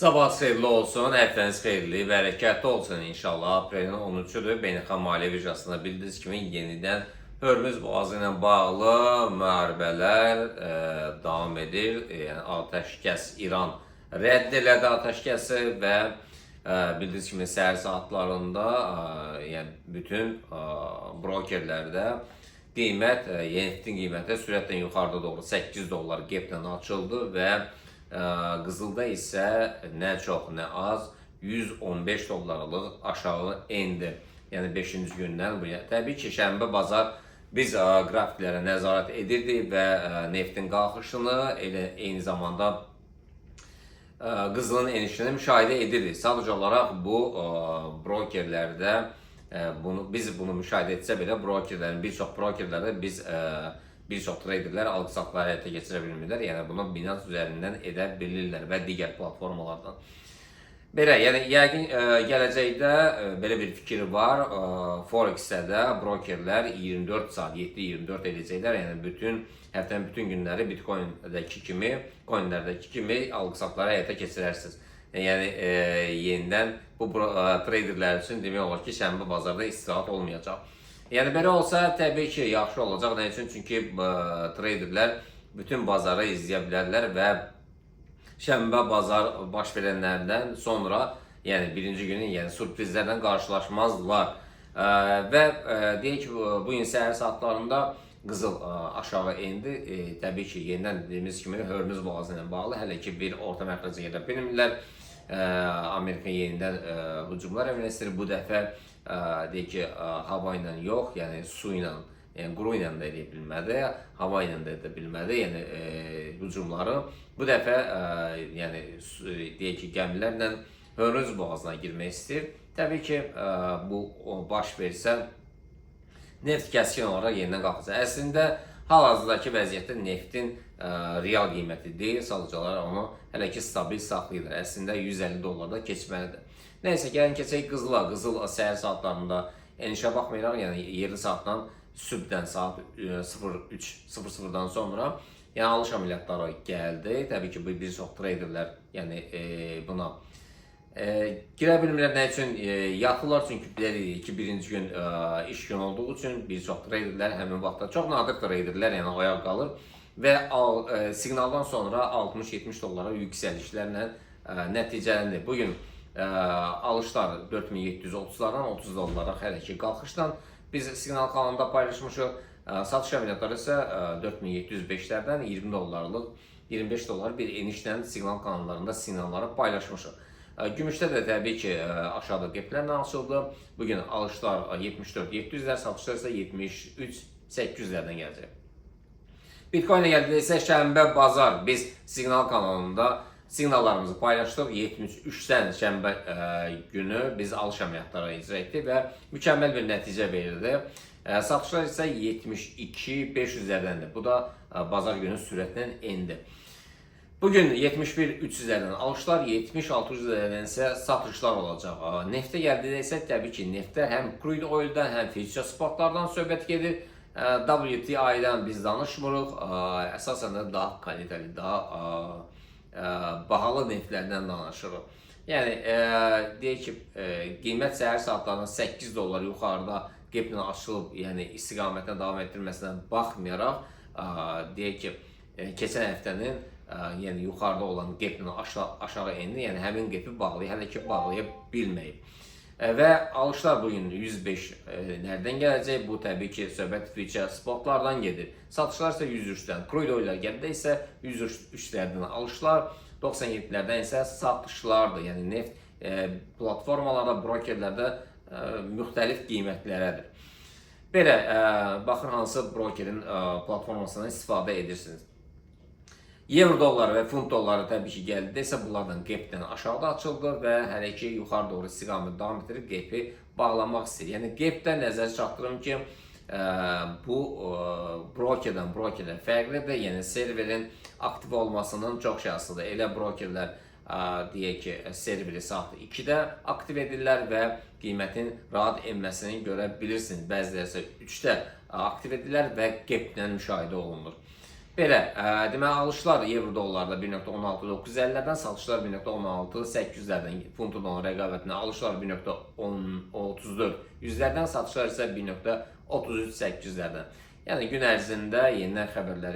Sabahınız xeyirli olsun, həftəniz xeyirli, bərəkətli olsun inşallah. Aprelin 13-üdür. Beynəlxalq Maliyyə Birjasında bildiyiniz kimi yenidən Hörmüz boğazı ilə bağlı müharibələr davam edir. Yəni atəşkəs İran rədd elədi atəşkəsi və bildiyiniz kimi səhər saatlarında yəni bütün brokerlərdə qiymət, neftin qiyməti sürətlə yuxarıda doğru 8 dollar geplə açıldı və qızılda isə nə çox, nə az 115 dollarlıq aşağı endi. Yəni 5-ci gündən bu yana. Təbii ki, şənbə bazar biz qrafiklərə nəzarət edirdik və neftin qalxışını, eyni zamanda qızılın enişini müşahidə edirdik. Sadəcə olaraq bu brokerlərdə biz bunu müşahidə etsə belə bir çox brokerlərdə bir çox traderlər alqı-satqıları həyata keçirə bilmirlər. Yəni bunu Binance üzərindən edə bilirlər və digər platformalardan. Belə, yəni yəqin gələcəkdə belə bir fikir var. Forex-də də brokerlər 24 saat, 7-24 edəcəklər. Yəni həftənin bütün günləri Bitcoin-dəki kimi, coinlərdəki kimi alqı-satqıları həyata keçirərsiniz. Yəni yenidən bu traderlər üçün demək olar ki, şənbə bazarda istirahat olmayacaq. Yəni belə olsa təbii ki, yaxşı olacaq. Nə üçün? Çünki traderlər bütün bazarı izləyə bilərlər və şənbə bazar baş verənlərdən sonra, yəni birinci günün sürprizlərlə qarşılaşmazlar. Və deyək ki, bu gün səhər saatlarında qızıl aşağı endi. Təbii ki, yenidən dediyimiz kimi Hörmüz boğazı ilə bağlı hələ ki bir orta məxrəcə gedə bilmirlər. Amerika yenidən hücumlar əmələ istəyir. Bu dəfə deyək ki, hava ilə yox, yəni su ilə, yəni quru ilə də edə bilmədi, hava ilə də edə bilmədi, yəni hücumları. Bu dəfə yəni deyək ki, gəmilərlə Hörmüz boğazına girmək istəyir. Təbii ki, bu baş versə neft kəskin olaraq yenidən qalxacaq. Əslində hal-hazırdakı vəziyyətdə neftin real qiyməti deyil, sadəcə olaraq onu hələ ki stabil saxlayırlar. Əslində 150 dollarda keçməlidir. Nəysə, gəlin keçək qızıla. Qızıl səhər saatlarında enişə baxmayaraq, yəni yerli saatdan sübhdən saat 03:00-dan sonra yəni alış əməliyyatları gəldi. Təbii ki, bir çox traderlər yəni buna girə bilmirlər. Nə üçün? Yatırlar, çünki bilirik ki, birinci gün iş günü olduğu üçün bir çox traderlər həmin vaxtda, çox nadir traderlər yəni oyaq qalır və siqnaldan sonra 60-70 dollara yüksəlişlərlə nəticələndi. Bugün alışlar 4730-lardan 30 dollara hələ ki qalxışdan biz siqnal kanalında paylaşmışıq. Satış əməliyyatları isə 4705-lərdən 20 dollarlıq 25 dollar bir enişlə siqnal kanallarında siqnalları paylaşmışıq. Gümüşdə də təbii ki aşağıda qeplərlə açıldı. Bugün alışlar 74-700-lər, satışlar isə 73-800-lərdən gələcək. Bitcoin-ə gəldisə isə şənbə bazar biz siqnal kanalında siqnallarımızı paylaşdıq. 73-dən şənbə günü biz alış əməliyyatları icra etdik və mükəmməl bir nəticə verildi. Satışlar isə 72-500-lərdəndir. Bu da bazar günü sürətlə endi. Bugün 71-300-lərdən alışlar, 70-600-lərdən isə satışlar olacaq. Neftə gəldikdə isə təbii ki, neftdə həm crude oil'dən, həm future spotlardan söhbət gedir. WTI-dən biz danışmırıq. Əsasən də daha kaliteli, daha bahalı neftlərdən danışırıq. Yəni deyək ki, qiymət səhər saatlarında 8 dollar yuxarıda qeplə açılıb, yəni istiqamətlə davam etdirməsinə baxmayaraq, deyək ki, keçən həftənin yəni yuxarıda olan qeplə aşağı endi, yəni həmin qepi hələ ki bağlaya bilməyib. Və alışlar bugün 105-lərdən gələcək. Bu təbii ki, söhbət future spotlardan gedir. Satışlar isə 103-dən. Crude oil'lər gəldə isə 103-lərdən alışlar, 97-lərdən isə satışlardır. Yəni neft platformalarda, brokerlərdə müxtəlif qiymətlərədir. Belə, baxın hansı brokerin platformasından istifadə edirsiniz. Euro dolları və funt dolları təbii ki gəldi isə bunlardan qepdən aşağıda açıldı və hələ ki yuxarı doğru istiqamət davam etdirib qepi bağlamaq istəyir. Yəni qepdən nəzər çatdırım ki, bu brokerdən brokerlər fərqlidir. Yəni serverin aktiv olmasının çox şey asılıdır. Elə brokerlər deyək ki, serveri saat 2-də aktiv edirlər və qiymətin rahat enməsini görə bilirsiniz. Bəziləri isə 3-də aktiv edirlər və qepdən müşahidə olunur. Belə, deməli alışlar euro dollarda 1.16950-dən, satışlar 1.16800-lərdən, funt dollar rəqabətində alışlar 1.1034-100-lərdən, satışlar isə 1.33800-lərdən. Yəni gün ərzində yenidən xəbərləri